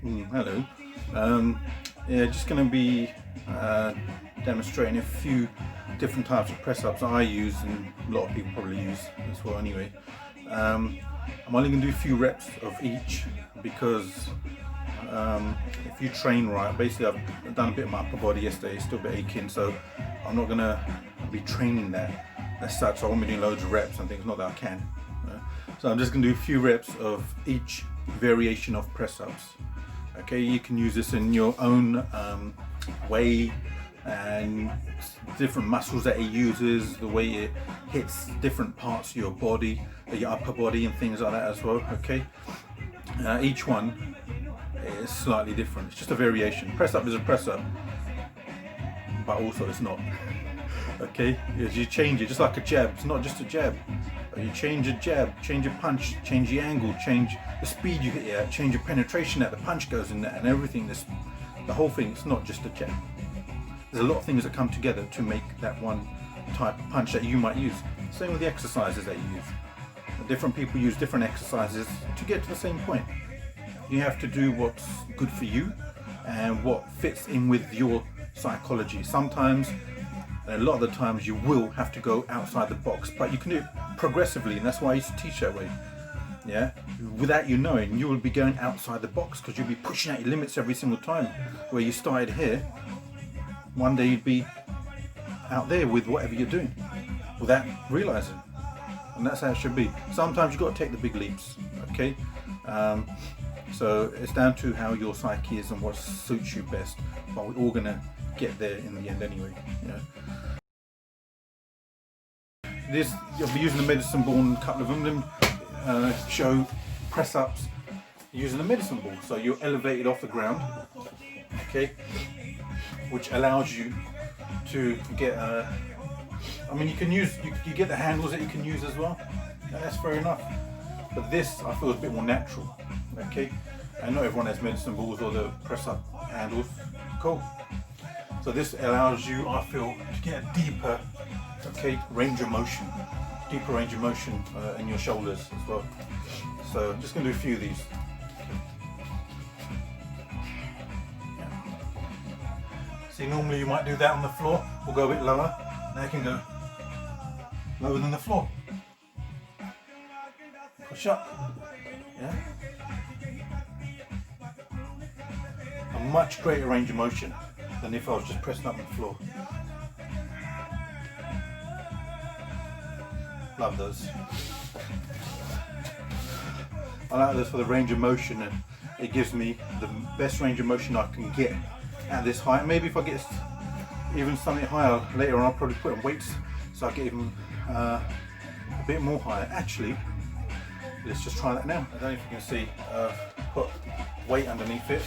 Hello. Yeah, just going to be demonstrating a few different types of press ups that I use, and a lot of people probably use as well anyway. I'm only going to do a few reps of each because if you train right, basically I've done a bit of my upper body yesterday, it's still a bit aching, so I'm not going to be training that as such. So I won't be doing loads of reps and things, not that I can. So I'm just going to do a few reps of each variation of press ups. Okay, you can use this in your own way, and different muscles that it uses, the way it hits different parts of your body, your upper body and things like that as well. Okay, each one is slightly different. It's just a variation. Press up is a press up, but also it's not. Okay, as you change it, just like a jab, it's not just a jab. You change your jab, change your punch, change the angle, change the speed you hit it at, change your penetration at the punch goes in there, and everything. The whole thing. It's not just a jab. There's a lot of things that come together to make that one type of punch that you might use. Same with the exercises that you use. Different people use different exercises to get to the same point. You have to do what's good for you and what fits in with your psychology. Sometimes, and a lot of the times, you will have to go outside the box, but you can do it progressively, and that's why I used to teach that way. Yeah, without you knowing, you will be going outside the box because you'll be pushing out your limits every single time. Where you started here, one day you'd be out there with whatever you're doing without realizing, and that's how it should be. Sometimes you've got to take the big leaps. Okay, so it's down to how your psyche is and what suits you best, but we're all gonna get there in the end anyway. Yeah. This, you'll be using the medicine ball, and a couple of them show press ups using the medicine ball. So you're elevated off the ground, okay, which allows you to get I mean, you can use, you get the handles that you can use as well, and that's fair enough. But this, I feel, is a bit more natural, okay, and not everyone has medicine balls or the press up handles. Cool. So this allows you, I feel, to get a deeper, range of motion, in your shoulders as well. So I'm just going to do a few of these. Yeah. See, normally you might do that on the floor. We'll go a bit lower. Now you can go lower than the floor. Push up. Yeah. A much greater range of motion than if I was just pressing up on the floor. Love those. I like those for the range of motion, and it gives me the best range of motion I can get at this height. Maybe if I get even something higher later on, I'll probably put on weights so I get even a bit more higher. Actually, let's just try that now. I don't know if you can see, put weight underneath it.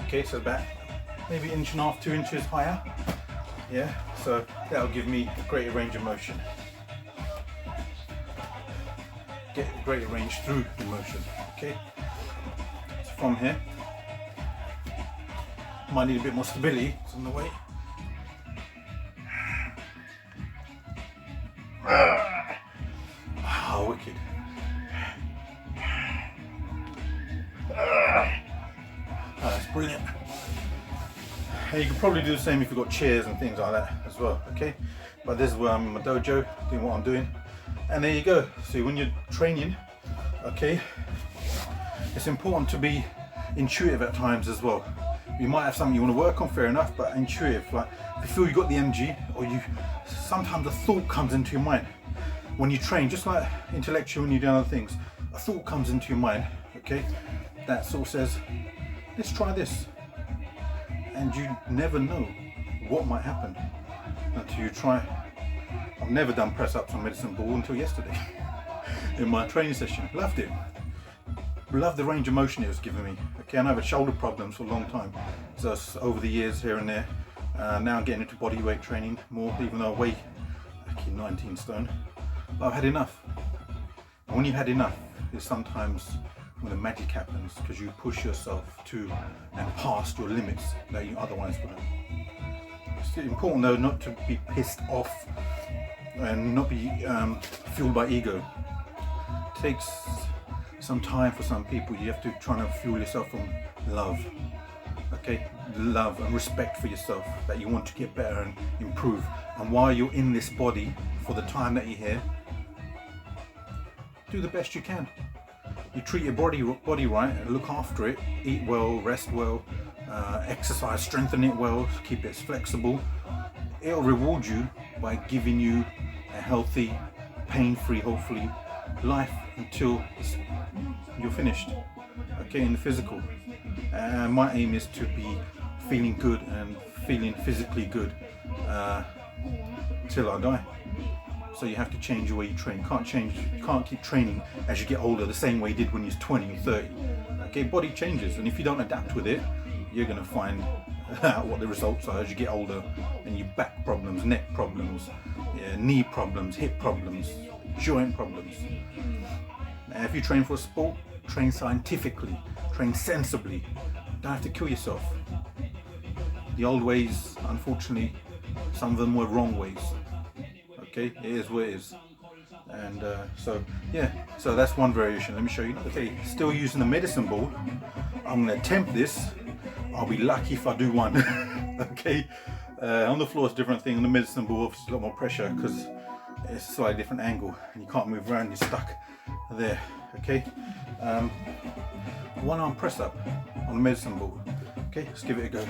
Okay, so about maybe 1.5 inches, 2 inches higher. Yeah, so that'll give me a greater range of motion. Get a greater range through the motion. Okay, so from here, might need a bit more stability. It's on the way. Oh, wicked. Oh, that's brilliant. And you can probably do the same if you've got chairs and things like that as well. Okay, but this is where I'm in my dojo doing what I'm doing. And there you go. So when you're training, okay, it's important to be intuitive at times as well. You might have something you want to work on, fair enough, but intuitive. Like if you feel you got the energy, or sometimes a thought comes into your mind when you train, just like intellectual when you're doing other things. A thought comes into your mind, okay, that sort of says, let's try this. And you never know what might happen until you try. I've never done press ups on medicine ball until yesterday in my training session. Loved it. Loved the range of motion it was giving me. Okay, I know I've had shoulder problems for a long time, so over the years here and there. Now I'm getting into bodyweight training more, even though I weigh 19 stone. But I've had enough. And when you've had enough, it's sometimes when the magic happens, because you push yourself to and past your limits that you otherwise wouldn't. It's important though not to be pissed off and not be fueled by ego. It takes some time for some people. You have to try to fuel yourself from love. Okay, love and respect for yourself, that you want to get better and improve. And while you're in this body, for the time that you're here, do the best you can. You treat your body right and look after it. Eat well, rest well, exercise, strengthen it well, keep it flexible. It'll reward you by giving you a healthy, pain-free, hopefully, life until you're finished. Okay, in the physical. My aim is to be feeling good and feeling physically good till I die. So you have to change the way you train. You can't keep training as you get older the same way you did when you was 20 or 30. Okay, body changes, and if you don't adapt with it, you're going to find out what the results are as you get older, and your back problems, neck problems, knee problems, hip problems, joint problems. Now, if you train for a sport, train scientifically, train sensibly. Don't have to kill yourself. The old ways, unfortunately, some of them were wrong ways. Okay, it is what it is. And so that's one variation. Let me show you. Okay, still using the medicine ball. I'm going to attempt this. I'll be lucky if I do one. Okay, on the floor it's a different thing. On the medicine ball, obviously a lot more pressure because it's a slightly different angle and you can't move around. You're stuck there. Okay, one arm press up on the medicine ball. Okay, let's give it a go.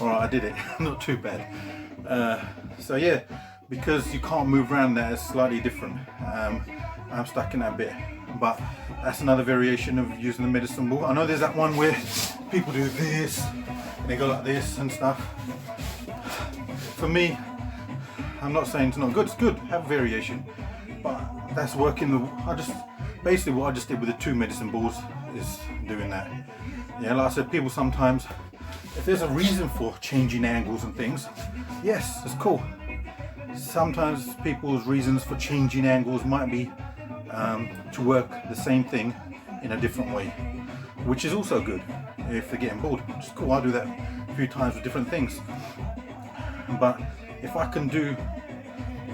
Alright, I did it. Not too bad. So yeah, because you can't move around that, it's slightly different. I'm stuck in that bit, but that's another variation of using the medicine ball. I know there's that one where people do this, and they go like this and stuff. For me, I'm not saying it's not good. It's good, have variation, but that's working. Basically what I just did with the two medicine balls is doing that. Yeah, like I said, people sometimes, if there's a reason for changing angles and things, yes, it's cool. Sometimes people's reasons for changing angles might be to work the same thing in a different way, which is also good if they're getting bored. It's cool, I do that a few times with different things. But if I can do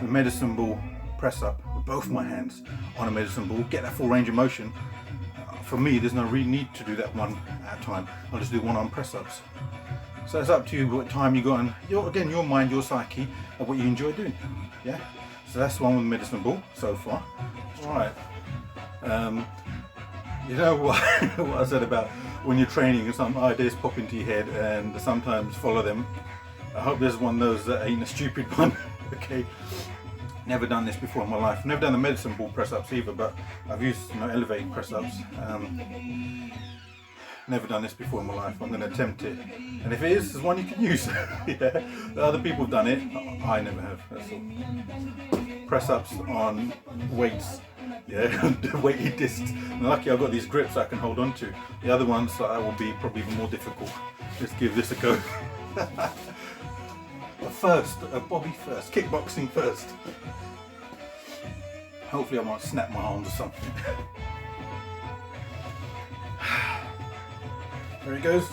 the medicine ball press up with both my hands on a medicine ball, get that full range of motion, for me there's no real need to do that one at a time. I'll just do one arm press ups. So it's up to you what time you got, and your mind, your psyche, and what you enjoy doing. Yeah. So that's the one with the medicine ball so far. All right. You know what, what I said about when you're training and some ideas pop into your head and sometimes follow them. I hope there's one of those that ain't a stupid one. Okay. Never done this before in my life. Never done the medicine ball press ups either, but I've used elevated press ups. Never done this before in my life. I'm going to attempt it, and if it is, there's one you can use. Yeah, other people have done it. I never have. That's all. Press ups on weights. Yeah, weighted discs. And lucky I've got these grips I can hold on to. The other ones that will be probably even more difficult. Let's give this a go. But first, Bobby first. Kickboxing first. Hopefully I won't snap my arms or something. There it goes.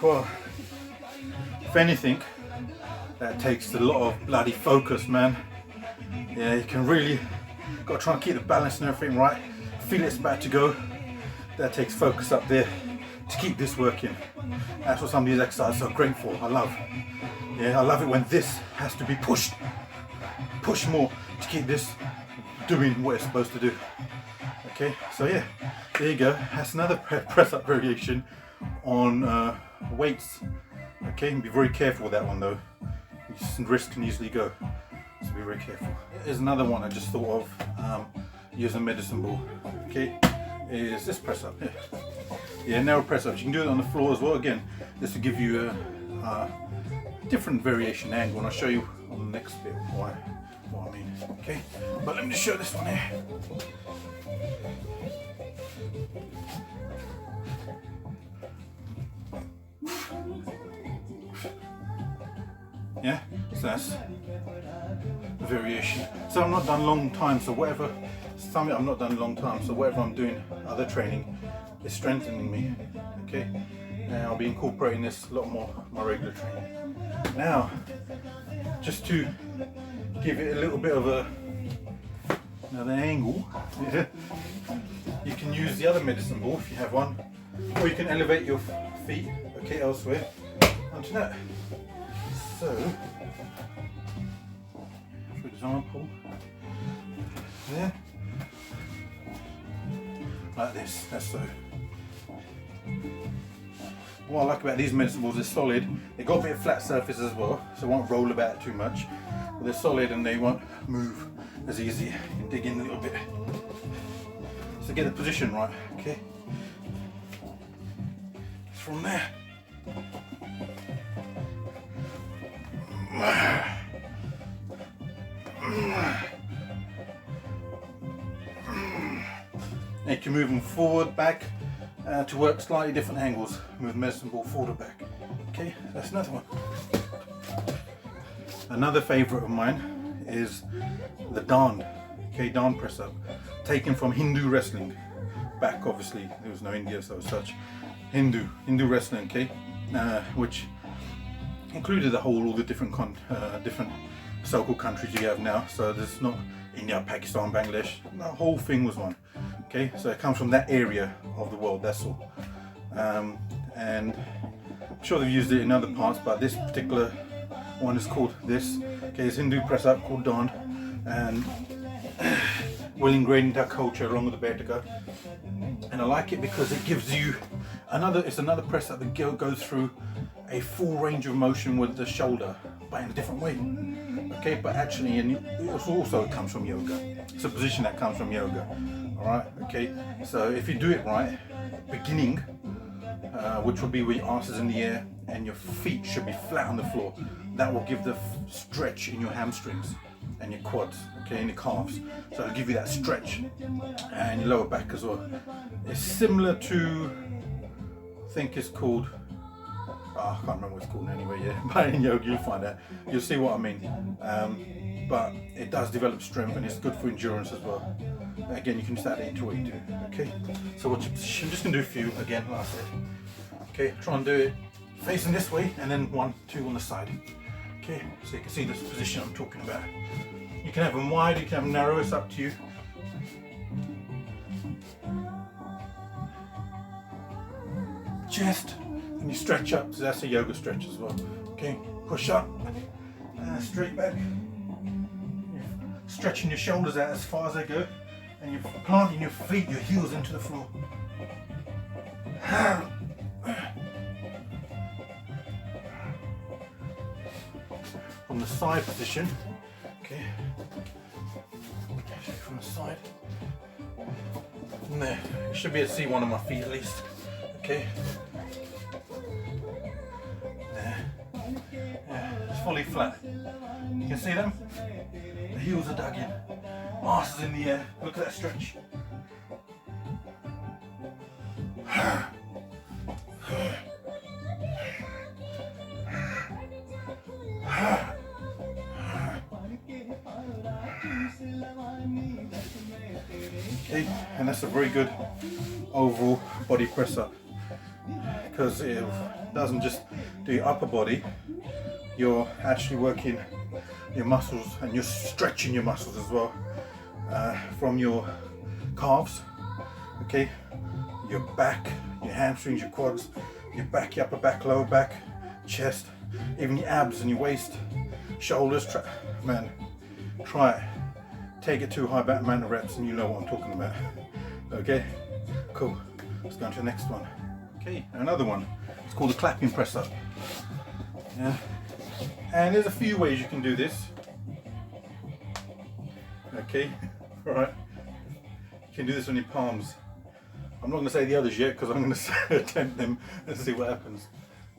Well, if anything, that takes a lot of bloody focus, man. Yeah, you can really got to try and keep the balance and everything right. Feel it's about to go. That takes focus up there to keep this working. That's what some of these exercises are great for. I love. Yeah, I love it when this has to be pushed more to keep this doing what it's supposed to do. Okay, so yeah, there you go. That's another press up variation on weights. Okay, be very careful with that one though. Your wrist can easily go. So be very careful. Here's another one I just thought of using a medicine ball. Okay, is this press up here. Yeah, narrow press ups. You can do it on the floor as well. Again, this will give you different variation angle, and I'll show you on the next bit what I mean. Okay, but let me just show this one here. Yeah, so that's the variation. So I'm not done long time, so whatever, something I'm not done a long time, so whatever I'm doing, other training, is strengthening me. Okay, and I'll be incorporating this a lot more my regular training. Now, just to give it a little bit of another angle, you can use the other medicine ball if you have one, or you can elevate your feet, okay, elsewhere onto that. So, for example, there, like this, that's so. What I like about these medicine balls, they're solid, they've got a bit of flat surface as well, so it won't roll about too much, but they're solid and they won't move as easy. You can dig in a little bit. So get the position right, okay? It's from there. And you can move them forward, back, to work slightly different angles. Move the medicine ball forward or back. Okay, that's another one. Another favourite of mine is the Dand. Okay, Dand press up, taken from Hindu wrestling. Back, obviously, there was no India, so as such, Hindu wrestling. Okay, which included all the different so-called countries you have now. So there's not India, Pakistan, Bangladesh. The whole thing was one. Okay, so it comes from that area of the world. That's all. And I'm sure they've used it in other parts, but this particular one is called this. Okay, it's Hindu press up called Dand, and well ingrained into our culture along with the Betaka. And I like it because it gives you it's another press up that goes through a full range of motion with the shoulder, but in a different way. Okay, but actually, and it also comes from yoga. It's a position that comes from yoga. All right. Okay. So if you do it right, beginning, which will be with your arse is in the air and your feet should be flat on the floor. That will give the stretch in your hamstrings and your quads, okay, and your calves. So it'll give you that stretch and your lower back as well. It's similar to, I think it's called, I can't remember what it's called anyway, yeah, but in yoga you'll find out. You'll see what I mean. But it does develop strength and it's good for endurance as well. Again, you can just add it into what you do, okay? So what's your position? I'm just going to do a few again, like I said. Okay, try and do it facing this way and then 1, 2 on the side. Okay, so you can see this position I'm talking about. You can have them wide, you can have them narrow, it's up to you. Chest, and you stretch up, so that's a yoga stretch as well. Okay, push up, straight back. You're stretching your shoulders out as far as they go, and you're planting your feet, your heels into the floor. From the side position, okay, from the side, and there, you should be able to see one of my feet at least, okay, there, yeah, it's fully flat, you can see them, the heels are dug in, arse is in the air, look at that stretch. Okay, and that's a very good overall body press up because it doesn't just do your upper body, you're actually working your muscles and you're stretching your muscles as well, from your calves, okay, your back, your hamstrings, your quads, your back, your upper back, lower back, chest, even your abs and your waist, shoulders. Man, try it. Take it to a high back amount of reps and you know what I'm talking about. Okay, cool. Let's go on to the next one. Okay, another one. It's called the clapping press up. Yeah, and there's a few ways you can do this. Okay, all right. You can do this on your palms. I'm not going to say the others yet because I'm going to attempt them and see what happens.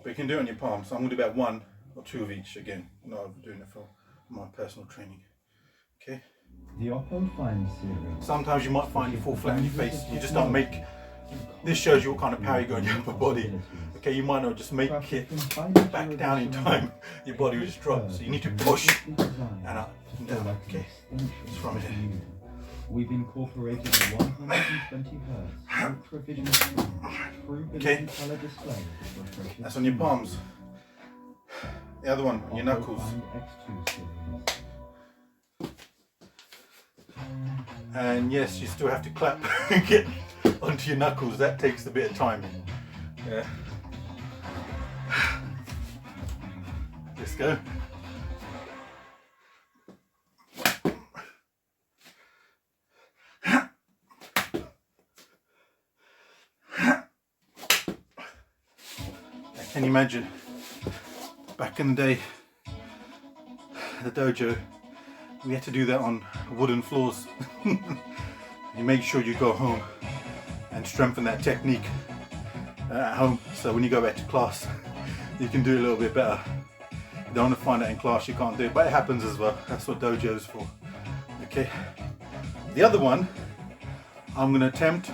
But you can do it on your palms. So I'm going to do about 1 or 2 of each again. No, I'm doing it for my personal training. Okay. The Oppo Find series. Sometimes you might find you fall flat on your face. You just don't make. This shows you what kind of power you got in your upper body. Okay, you might not just make it back down in time. Your body will just drop. So you need to push and up and down. Okay, it's from here. We've incorporated a 120 Hz ultra vision true Okay, color display. that's on your palms. The other one on your knuckles. And yes, you still have to clap and get onto your knuckles. That takes a bit of time. Yeah. Let's go. Can you imagine back in the day, the dojo, we had to do that on wooden floors. You make sure you go home and strengthen that technique at home, so when you go back to class you can do it a little bit better. You don't want to find out in class you can't do it, but it happens as well. That's what dojo is for. Okay, the other one I'm going to attempt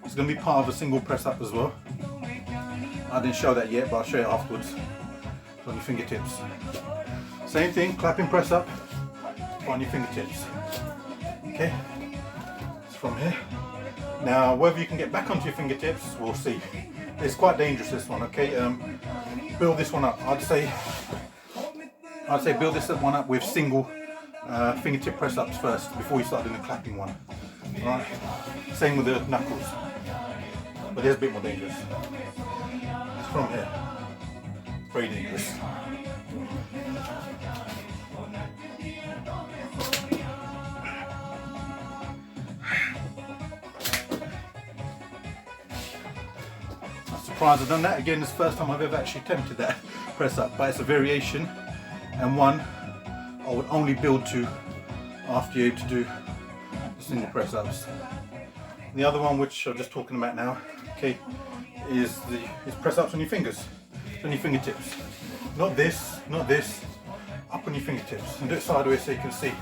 is going to be part of a single press up as well. I didn't show that yet, but I'll show you afterwards. On your fingertips. Same thing, clapping press up on your fingertips. Okay, it's from here. Now, whether you can get back onto your fingertips, we'll see. It's quite dangerous, this one. Okay, build this one up. I'd say build this one up with single fingertip press ups first before you start doing the clapping one. All right. Same with the knuckles, but it's a bit more dangerous. It's from here. Very dangerous. I'm surprised I've done that again. It's the first time I've ever actually attempted that press up, but it's a variation and one I would only build to after you're able to do the single press ups. The other one, which I'm just talking about now, okay, is press ups on your fingers, on your fingertips. Not this, not this. Up on your fingertips, and do it sideways so you can see.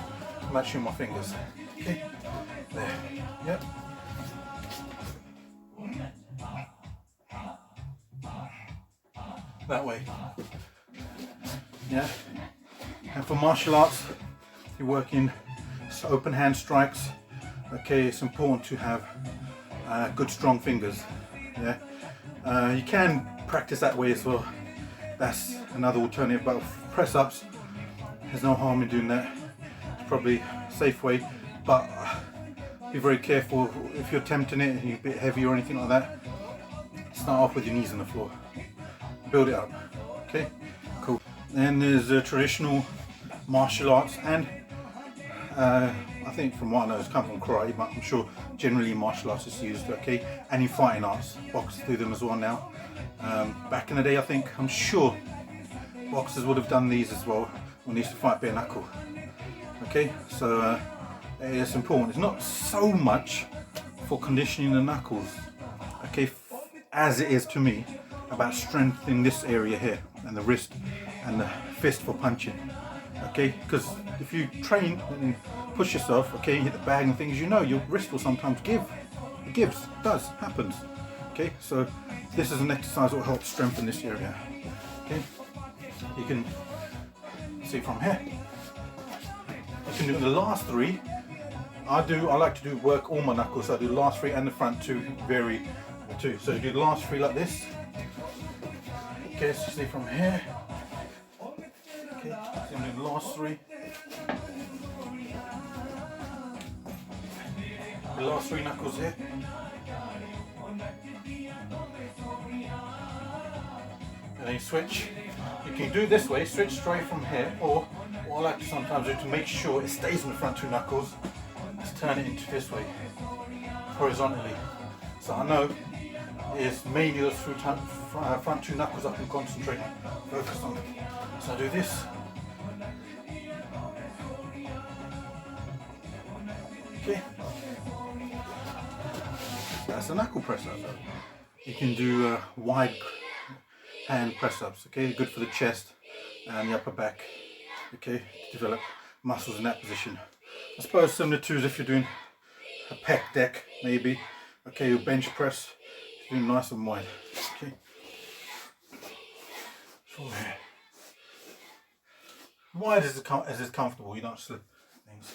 I'm actually on my fingers. Okay, there. Yep. That way. Yeah. And for martial arts, you're working open hand strikes. Okay, it's important to have good strong fingers. Yeah. You can practice that way as well. That's another alternative, but press ups, there's no harm in doing that. It's probably a safe way, but be very careful if you're attempting it and you're a bit heavy or anything like that. Start off with your knees on the floor. Build it up. Okay, cool. Then there's traditional martial arts, and I think from what I know it's come from karate, but I'm sure generally martial arts is used. Okay, and in fighting arts, boxers do them as well now. Back in the day, I'm sure boxers would have done these as well when they used to fight bare knuckle. Okay, so it's important. It's not so much for conditioning the knuckles, okay, as it is to me about strengthening this area here and the wrist and the fist for punching. Okay, because if you train and push yourself, okay, you hit the bag and things, you know your wrist will sometimes give. It gives, it does, happens. Okay, so this is an exercise that will help strengthen this area. Okay, you can see from here. You can do the last three. I like to do work all my knuckles. So I do the last three and the front two, vary the two. So you do the last three like this. Okay, so see from here. Okay, so you do the last three. The last three knuckles here. And then you switch. You can do it this way, switch straight from here, or what I like to sometimes do to make sure it stays in the front two knuckles, is turn it into this way, horizontally. So I know it's mainly those front two knuckles I can concentrate on, focus on. So I do this. Okay. That's a knuckle press up. You can do wide hand press ups. Okay, good for the chest and the upper back. Okay, to develop muscles in that position. I suppose similar to as if you're doing a pec deck, maybe. Okay, your bench press, doing nice and wide. Okay, so wide as is comfortable. You don't slip things.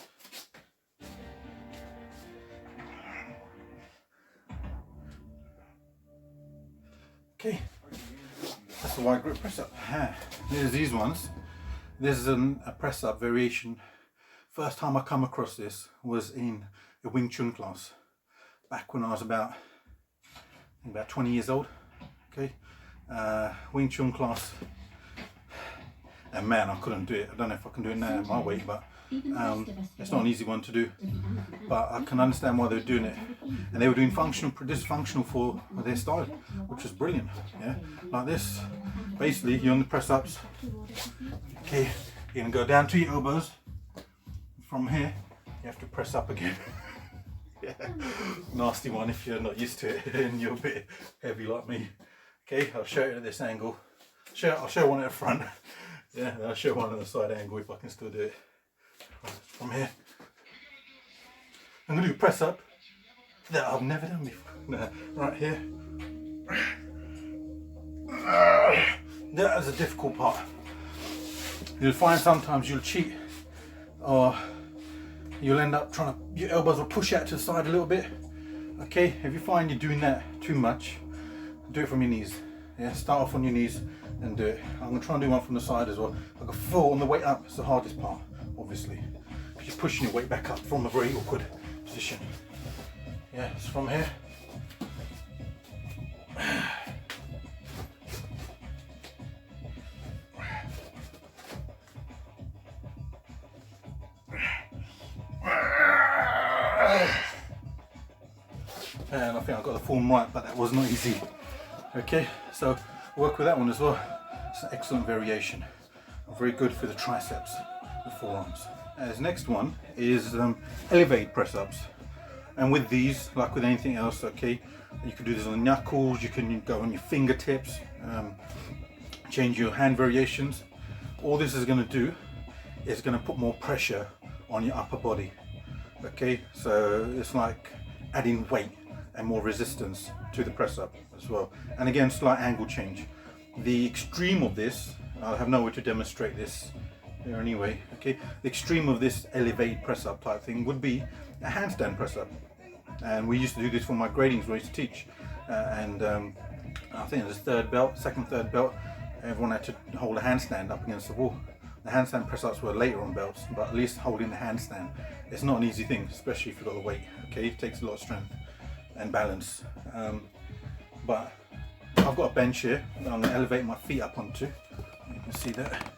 Okay, that's the wide grip press up. There's these ones. This is a press up variation. First time I come across this was in a Wing Chun class back when I was about 20 years old. Okay, Wing Chun class, and man, I couldn't do it. I don't know if I can do it now at my weight, but it's not an easy one to do. But I can understand why they were doing it, and they were doing dysfunctional for their style, which was brilliant. Yeah, like this. Basically, you're on the press ups. Okay, you're gonna go down to your elbows. From here, you have to press up again. Yeah, nasty one if you're not used to it and you're a bit heavy like me. Okay, I'll show it at this angle. I'll show one at the front. Yeah, and I'll show one at the side angle if I can still do it. From here, I'm gonna do a press up that I've never done before. No, right here. That is a difficult part. You'll find sometimes you'll cheat, or you'll end up trying to, your elbows will push out to the side a little bit. Okay, if you find you're doing that too much, do it from your knees. Yeah, start off on your knees and do it. I'm gonna try and do one from the side as well. Like a full on the way up, it's the hardest part, obviously. Because you're pushing your weight back up from a very awkward position. Yeah, it's from here. And I think I got the form right, but that was not easy. Okay, so work with that one as well. It's an excellent variation. Very good for the triceps, the forearms. As next one is elevate press ups. And with these, like with anything else, okay, you can do this on the knuckles, you can go on your fingertips, change your hand variations. All this is going to do is going to put more pressure on your upper body. Okay, so it's like adding weight and more resistance to the press up as well. And again, slight angle change. The extreme of this, I'll have nowhere to demonstrate this here anyway. Okay, the extreme of this elevated press up type thing would be a handstand press up. And we used to do this for my gradings where I used to teach. I think it was second, third belt, everyone had to hold a handstand up against the wall. The handstand press ups were later on belts, but at least holding the handstand, it's not an easy thing, especially if you've got the weight. Okay, it takes a lot of strength and balance. But I've got a bench here that I'm going to elevate my feet up onto. You can see that.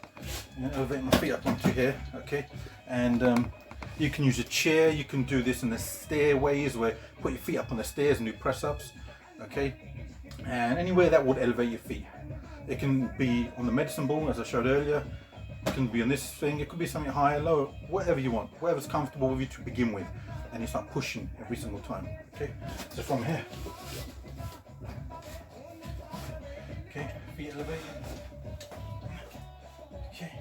Elevate my feet up onto here. Okay, and you can use a chair. You can do this in the stairways, where put your feet up on the stairs and do press ups. Okay, and anywhere that would elevate your feet. It can be on the medicine ball, as I showed earlier. It can be on this thing. It could be something higher, lower, whatever you want, whatever's comfortable with you to begin with, and you start pushing every single time. Okay, so from here. Okay, feet elevated. Okay.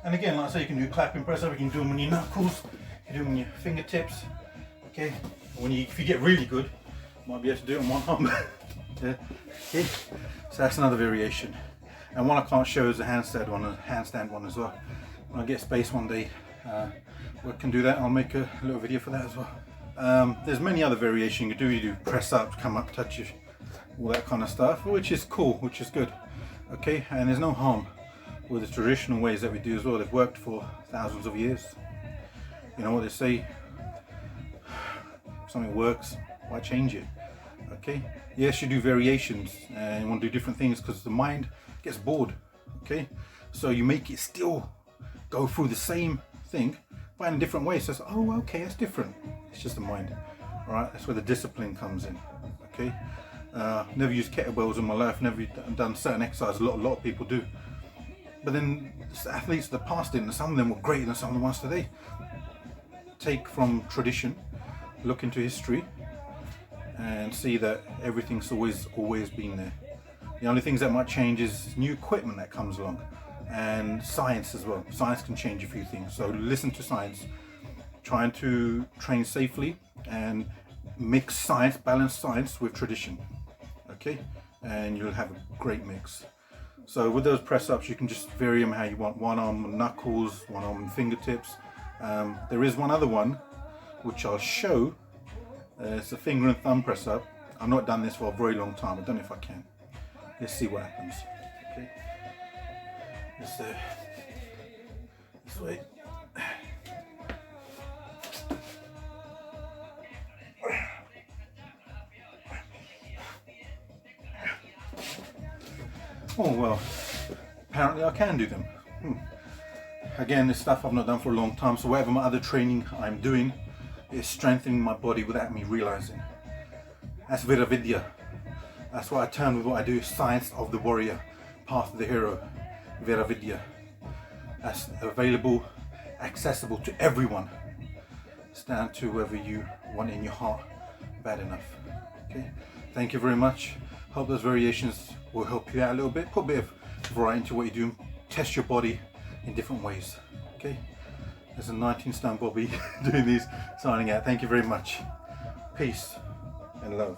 And again, like I say, you can do clapping press up. You can do them on your knuckles. You can do them on your fingertips. Okay. If you get really good, you might be able to do it on one arm. Yeah. Okay. So that's another variation. And one I can't show is a handstand one as well. When I get space one day, we can do that. I'll make a little video for that as well. There's many other variations you can do. You do press ups, come up, touch you, all that kind of stuff, which is cool, which is good. Okay, and there's no harm with the traditional ways that we do as well. They've worked for thousands of years. You know what they say, if something works, why change it? Okay, yes, you do variations and you want to do different things because the mind gets bored. Okay, so you make it still go through the same thing but in a different way. So it's, oh, okay, that's different. It's just the mind. All right, that's where the discipline comes in. Okay, never used kettlebells in my life, never done certain exercises. A lot of people do, but then the athletes of the past didn't. Some of them were greater than some of the ones today. Take from tradition, look into history, and see that everything's always been there. The only things that might change is new equipment that comes along, and science as well. Science can change a few things, so listen to science. Trying to train safely and mix science, balance science with tradition, okay? And you'll have a great mix. So with those press ups, you can just vary them how you want. One arm on knuckles, one arm on fingertips. There is one other one which I'll show. It's a finger and thumb press up. I've not done this for a very long time. I don't know if I can. Let's see what happens. Okay. Just this way. Oh well, apparently I can do them. Again, this stuff I've not done for a long time, so whatever my other training I'm doing is strengthening my body without me realizing. That's Vira Vidya. That's what I term with what I do, science of the warrior, path of the hero, Vira Vidya. That's available, accessible to everyone. It's down to whether you want it in your heart bad enough. Okay, thank you very much. Hope those variations will help you out a little bit. Put a bit of variety into what you're doing. Test your body in different ways. Okay, there's a 19-stone Bobby doing these, signing out. Thank you very much. Peace and love.